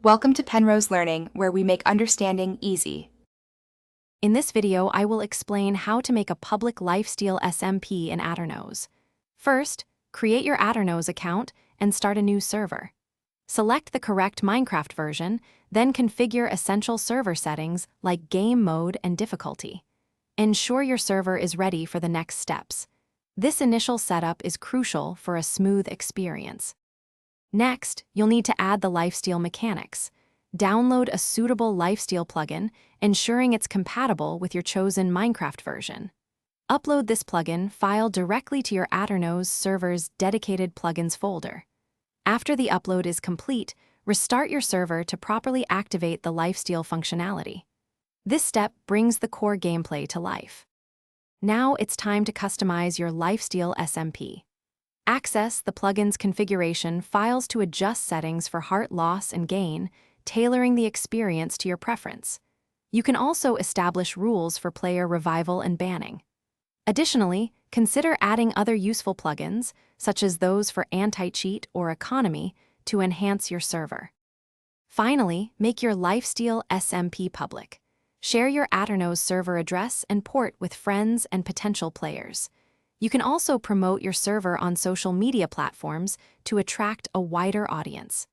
Welcome to Penrose Learning, where we make understanding easy. In this video, I will explain how to make a public Lifesteal SMP in Aternos. First, create your Aternos account and start a new server. Select the correct Minecraft version, then configure essential server settings like game mode and difficulty. Ensure your server is ready for the next steps. This initial setup is crucial for a smooth experience. Next, you'll need to add the Lifesteal mechanics. Download a suitable Lifesteal plugin, ensuring it's compatible with your chosen Minecraft version. Upload this plugin file directly to your Aternos server's dedicated plugins folder. After the upload is complete, restart your server to properly activate the Lifesteal functionality. This step brings the core gameplay to life. Now it's time to customize your Lifesteal SMP. Access the plugin's configuration files to adjust settings for heart loss and gain, tailoring the experience to your preference. You can also establish rules for player revival and banning. Additionally, consider adding other useful plugins, such as those for anti-cheat or economy, to enhance your server. Finally, make your Lifesteal SMP public. Share your Aternos server address and port with friends and potential players. You can also promote your server on social media platforms to attract a wider audience.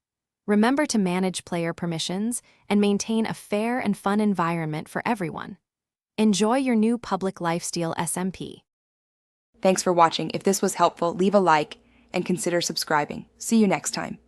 Remember to manage player permissions and maintain a fair and fun environment for everyone. Enjoy your new public Lifesteal SMP. Thanks for watching. If this was helpful, leave a like and consider subscribing. See you next time.